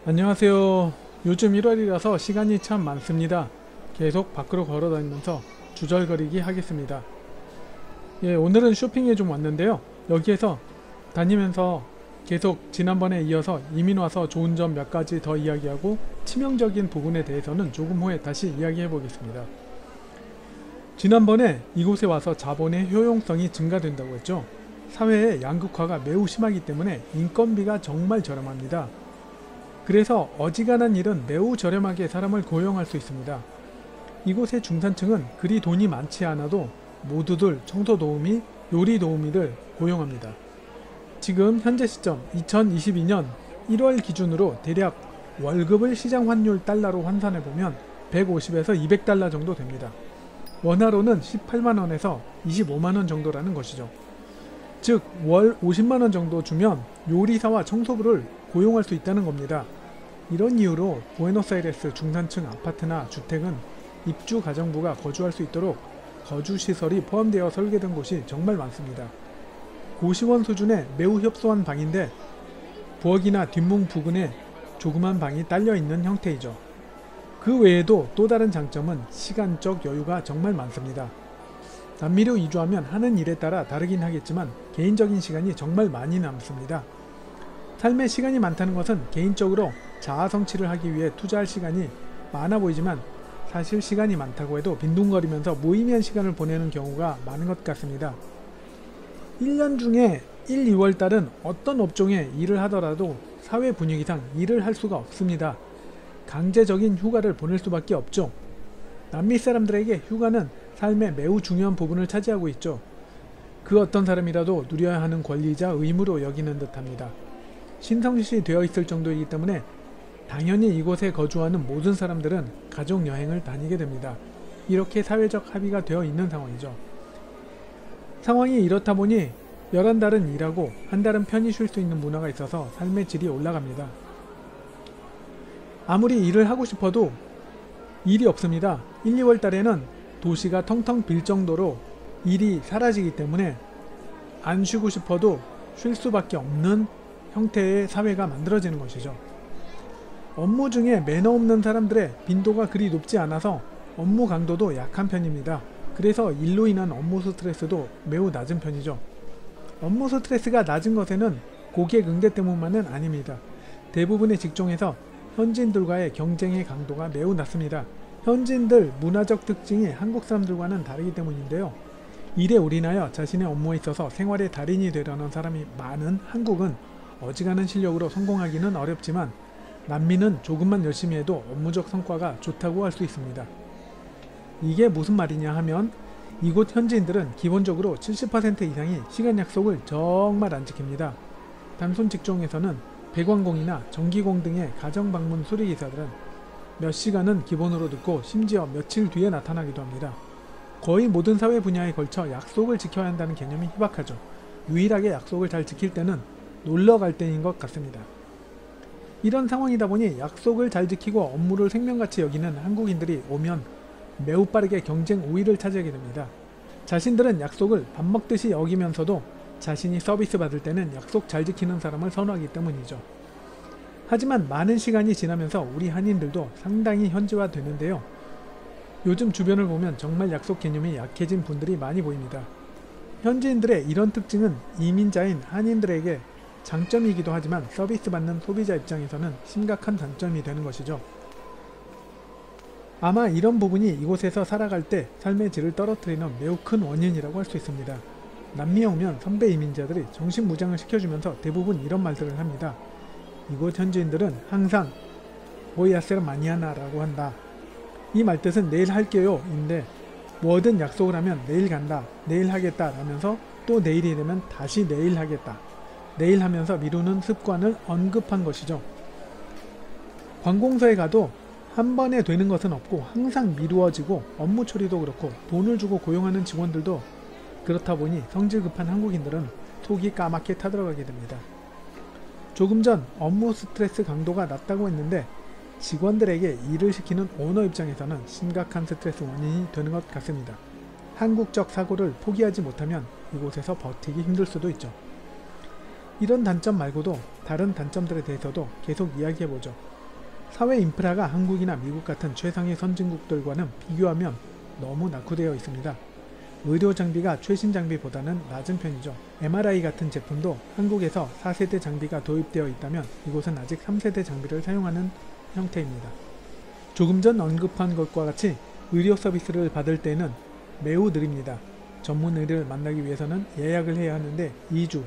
안녕하세요. 요즘 1월이라서 시간이 참 많습니다. 계속 밖으로 걸어다니면서 주절거리기 하겠습니다. 오늘은 쇼핑에 좀 왔는데요. 여기에서 다니면서 계속 지난번에 이어서 이민 와서 좋은 점 몇 가지 더 이야기하고 치명적인 부분에 대해서는 조금 후에 다시 이야기해 보겠습니다. 지난번에 이곳에 와서 자본의 효용성이 증가된다고 했죠. 사회의 양극화가 매우 심하기 때문에 인건비가 정말 저렴합니다. 그래서 어지간한 일은 매우 저렴하게 사람을 고용할 수 있습니다. 이곳의 중산층은 그리 돈이 많지 않아도 모두들 청소 도우미, 요리 도우미를 고용합니다. 지금 현재 시점 2022년 1월 기준으로 대략 월급을 시장 환율 달러로 환산해보면 150에서 200달러 정도 됩니다. 원화로는 18만원에서 25만원 정도라는 것이죠. 즉 월 50만원 정도 주면 요리사와 청소부를 고용할 수 있다는 겁니다. 이런 이유로 부에노스아이레스 중산층 아파트나 주택은 입주 가정부가 거주할 수 있도록 거주시설이 포함되어 설계된 곳이 정말 많습니다. 고시원 수준의 매우 협소한 방인데 부엌이나 뒷문 부근에 조그만 방이 딸려있는 형태이죠. 그 외에도 또 다른 장점은 시간적 여유가 정말 많습니다. 남미로 이주하면 하는 일에 따라 다르긴 하겠지만 개인적인 시간이 정말 많이 남습니다. 삶의 시간이 많다는 것은 개인적으로 자아 성취를 하기 위해 투자할 시간이 많아 보이지만 사실 시간이 많다고 해도 빈둥거리면서 무의미한 시간을 보내는 경우가 많은 것 같습니다. 1년 중에 1, 2월달은 어떤 업종에 일을 하더라도 사회 분위기상 일을 할 수가 없습니다. 강제적인 휴가를 보낼 수밖에 없죠. 남미 사람들에게 휴가는 삶의 매우 중요한 부분을 차지하고 있죠. 그 어떤 사람이라도 누려야 하는 권리이자 의무로 여기는 듯합니다. 신성시 되어 있을 정도이기 때문에 당연히 이곳에 거주하는 모든 사람들은 가족여행을 다니게 됩니다. 이렇게 사회적 합의가 되어 있는 상황이죠. 상황이 이렇다 보니 11달은 일하고 한 달은 편히 쉴 수 있는 문화가 있어서 삶의 질이 올라갑니다. 아무리 일을 하고 싶어도 일이 없습니다. 1, 2월 달에는 도시가 텅텅 빌 정도로 일이 사라지기 때문에 안 쉬고 싶어도 쉴 수밖에 없는 형태의 사회가 만들어지는 것이죠. 업무 중에 매너 없는 사람들의 빈도가 그리 높지 않아서 업무 강도도 약한 편입니다. 그래서 일로 인한 업무 스트레스도 매우 낮은 편이죠. 업무 스트레스가 낮은 것에는 고객 응대 때문만은 아닙니다. 대부분의 직종에서 현지인들과의 경쟁의 강도가 매우 낮습니다. 현지인들 문화적 특징이 한국 사람들과는 다르기 때문인데요. 일에 올인하여 자신의 업무에 있어서 생활의 달인이 되려는 사람이 많은 한국은 어지간한 실력으로 성공하기는 어렵지만 남미는 조금만 열심히 해도 업무적 성과가 좋다고 할 수 있습니다. 이게 무슨 말이냐 하면 이곳 현지인들은 기본적으로 70% 이상이 시간 약속을 정말 안 지킵니다. 단순 직종에서는 배관공이나 전기공 등의 가정방문 수리기사들은 몇 시간은 기본으로 듣고 심지어 며칠 뒤에 나타나기도 합니다. 거의 모든 사회 분야에 걸쳐 약속을 지켜야 한다는 개념이 희박하죠. 유일하게 약속을 잘 지킬 때는 놀러 갈 때인 것 같습니다. 이런 상황이다 보니 약속을 잘 지키고 업무를 생명같이 여기는 한국인들이 오면 매우 빠르게 경쟁 우위를 차지하게 됩니다. 자신들은 약속을 밥 먹듯이 여기면서도 자신이 서비스 받을 때는 약속 잘 지키는 사람을 선호하기 때문이죠. 하지만 많은 시간이 지나면서 우리 한인들도 상당히 현지화 되는데요. 요즘 주변을 보면 정말 약속 개념이 약해진 분들이 많이 보입니다. 현지인들의 이런 특징은 이민자인 한인들에게 장점이기도 하지만 서비스 받는 소비자 입장에서는 심각한 단점이 되는 것이죠. 아마 이런 부분이 이곳에서 살아갈 때 삶의 질을 떨어뜨리는 매우 큰 원인이라고 할 수 있습니다. 남미에 오면 선배 이민자들이 정신무장을 시켜주면서 대부분 이런 말들을 합니다. 이곳 현지인들은 항상 "Voy a hacer mañana 라고 한다. 이 말뜻은 "내일 할게요" 인데 뭐든 약속을 하면 "내일 간다", "내일 하겠다" 라면서 또 내일이 되면 다시 "내일 하겠다", "내일" 하면서 미루는 습관을 언급한 것이죠. 관공서에 가도 한 번에 되는 것은 없고 항상 미루어지고 업무 처리도 그렇고 돈을 주고 고용하는 직원들도 그렇다 보니 성질 급한 한국인들은 속이 까맣게 타들어가게 됩니다. 조금 전 업무 스트레스 강도가 낮다고 했는데 직원들에게 일을 시키는 오너 입장에서는 심각한 스트레스 원인이 되는 것 같습니다. 한국적 사고를 포기하지 못하면 이곳에서 버티기 힘들 수도 있죠. 이런 단점 말고도 다른 단점들에 대해서도 계속 이야기해보죠. 사회 인프라가 한국이나 미국 같은 최상위 선진국들과는 비교하면 너무 낙후되어 있습니다. 의료 장비가 최신 장비보다는 낮은 편이죠. MRI 같은 제품도 한국에서 4세대 장비가 도입되어 있다면 이곳은 아직 3세대 장비를 사용하는 형태입니다. 조금 전 언급한 것과 같이 의료 서비스를 받을 때는 매우 느립니다. 전문 의를 만나기 위해서는 예약을 해야 하는데 2주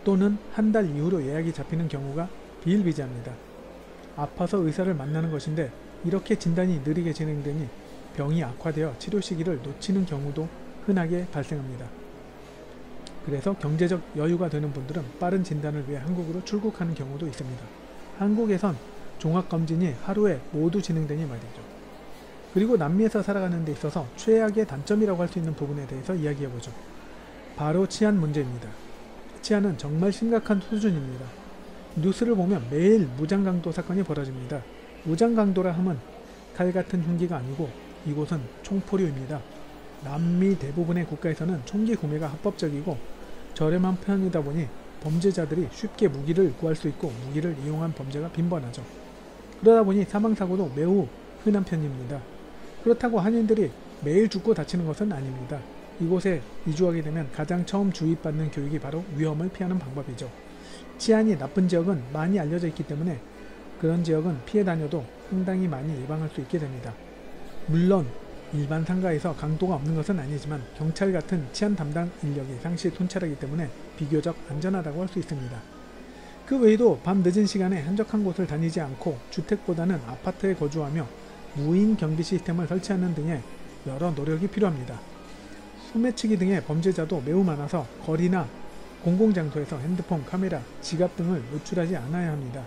또는 한 달 이후로 예약이 잡히는 경우가 비일비재합니다. 아파서 의사를 만나는 것인데 이렇게 진단이 느리게 진행되니 병이 악화되어 치료 시기를 놓치는 경우도 흔하게 발생합니다. 그래서 경제적 여유가 되는 분들은 빠른 진단을 위해 한국으로 출국하는 경우도 있습니다. 한국에선 종합검진이 하루에 모두 진행되니 말이죠. 그리고 남미에서 살아가는 데 있어서 최악의 단점이라고 할 수 있는 부분에 대해서 이야기해보죠. 바로 치안 문제입니다. 치안은 정말 심각한 수준입니다. 뉴스를 보면 매일 무장강도 사건이 벌어집니다. 무장강도라 함은 칼 같은 흉기가 아니고 이곳은 총포류입니다. 남미 대부분의 국가에서는 총기 구매가 합법적이고 저렴한 편이다 보니 범죄자들이 쉽게 무기를 구할 수 있고 무기를 이용한 범죄가 빈번하죠. 그러다 보니 사망사고도 매우 흔한 편입니다. 그렇다고 한인들이 매일 죽고 다치는 것은 아닙니다. 이곳에 이주하게 되면 가장 처음 주입받는 교육이 바로 위험을 피하는 방법이죠. 치안이 나쁜 지역은 많이 알려져 있기 때문에 그런 지역은 피해 다녀도 상당히 많이 예방할 수 있게 됩니다. 물론 일반 상가에서 강도가 없는 것은 아니지만 경찰 같은 치안 담당 인력이 상시 통찰하기 때문에 비교적 안전하다고 할 수 있습니다. 그 외에도 밤 늦은 시간에 한적한 곳을 다니지 않고 주택보다는 아파트에 거주하며 무인 경비 시스템을 설치하는 등의 여러 노력이 필요합니다. 소매치기 등의 범죄자도 매우 많아서 거리나 공공장소에서 핸드폰, 카메라, 지갑 등을 노출하지 않아야 합니다.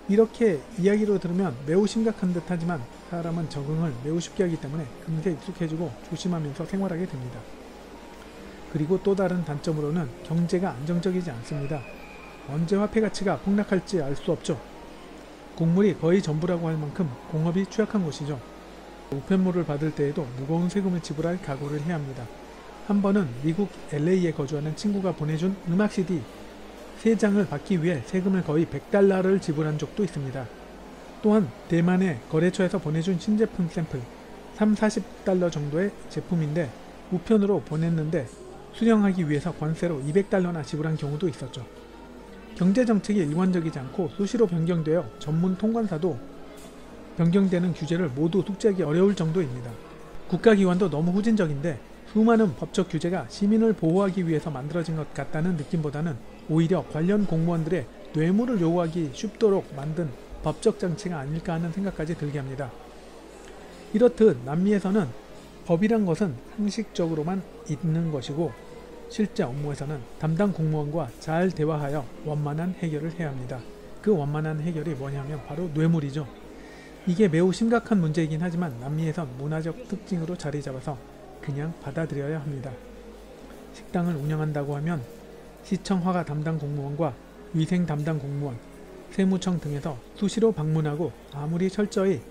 이렇게 이야기로 들으면 매우 심각한 듯 하지만 사람은 적응을 매우 쉽게 하기 때문에 금세 익숙해지고 조심하면서 생활하게 됩니다. 그리고 또 다른 단점으로는 경제가 안정적이지 않습니다. 언제 화폐 가치가 폭락할지 알 수 없죠. 곡물이 거의 전부라고 할 만큼 공업이 취약한 곳이죠. 우편물을 받을 때에도 무거운 세금을 지불할 각오를 해야 합니다. 한 번은 미국 LA에 거주하는 친구가 보내준 음악 CD 3장을 받기 위해 세금을 거의 $100를 지불한 적도 있습니다. 또한 대만의 거래처에서 보내준 신제품 샘플 30-40달러 정도의 제품인데 우편으로 보냈는데 수령하기 위해서 관세로 $200나 지불한 경우도 있었죠. 경제정책이 일관적이지 않고 수시로 변경되어 전문 통관사도 변경되는 규제를 모두 숙지하기 어려울 정도입니다. 국가기관도 너무 후진적인데 수많은 법적 규제가 시민을 보호하기 위해서 만들어진 것 같다는 느낌보다는 오히려 관련 공무원들의 뇌물을 요구하기 쉽도록 만든 법적 장치가 아닐까 하는 생각까지 들게 합니다. 이렇듯 남미에서는 법이란 것은 상식적으로만 있는 것이고 실제 업무에서는 담당 공무원과 잘 대화하여 원만한 해결을 해야 합니다. 그 원만한 해결이 뭐냐면 바로 뇌물이죠. 이게 매우 심각한 문제이긴 하지만 남미에선 문화적 특징으로 자리 잡아서 그냥 받아들여야 합니다. 식당을 운영한다고 하면 시청 허가 담당 공무원과 위생 담당 공무원, 세무청 등에서 수시로 방문하고 아무리 철저히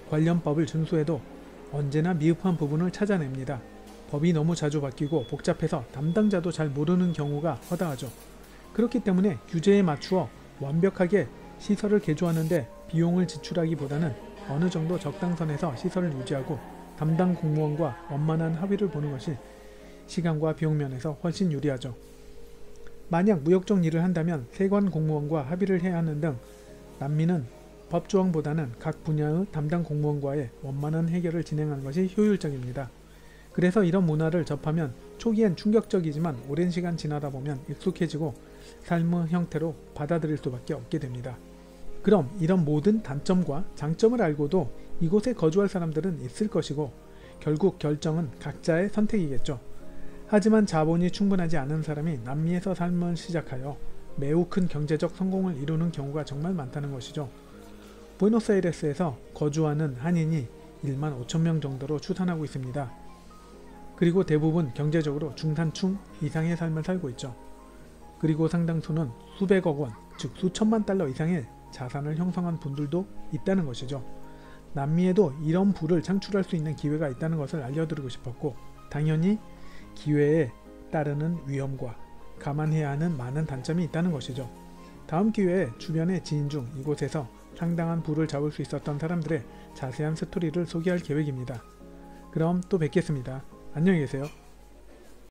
관련 법을 준수해도 언제나 미흡한 부분을 찾아냅니다. 법이 너무 자주 바뀌고 복잡해서 담당자도 잘 모르는 경우가 허다하죠. 그렇기 때문에 규제에 맞추어 완벽하게 시설을 개조하는데 비용을 지출하기보다는 어느 정도 적당선에서 시설을 유지하고 담당 공무원과 원만한 합의를 보는 것이 시간과 비용 면에서 훨씬 유리하죠. 만약 무역적 일을 한다면 세관 공무원과 합의를 해야 하는 등 남미는 법조항보다는 각 분야의 담당 공무원과의 원만한 해결을 진행하는 것이 효율적입니다. 그래서 이런 문화를 접하면 초기엔 충격적이지만 오랜 시간 지나다 보면 익숙해지고 삶의 형태로 받아들일 수밖에 없게 됩니다. 그럼 이런 모든 단점과 장점을 알고도 이곳에 거주할 사람들은 있을 것이고 결국 결정은 각자의 선택이겠죠. 하지만 자본이 충분하지 않은 사람이 남미에서 삶을 시작하여 매우 큰 경제적 성공을 이루는 경우가 정말 많다는 것이죠. 부에노스아이레스에서 거주하는 한인이 1만 5천 명 정도로 추산하고 있습니다. 그리고 대부분 경제적으로 중산층 이상의 삶을 살고 있죠. 그리고 상당수는 수백억 원, 즉 수천만 달러 이상의 자산을 형성한 분들도 있다는 것이죠. 남미에도 이런 부를 창출할 수 있는 기회가 있다는 것을 알려드리고 싶었고 당연히 기회에 따르는 위험과 감안해야 하는 많은 단점이 있다는 것이죠. 다음 기회에 주변의 지인 중 이곳에서 상당한 부를 잡을 수 있었던 사람들의 자세한 스토리를 소개할 계획입니다. 그럼 또 뵙겠습니다. 안녕히 계세요.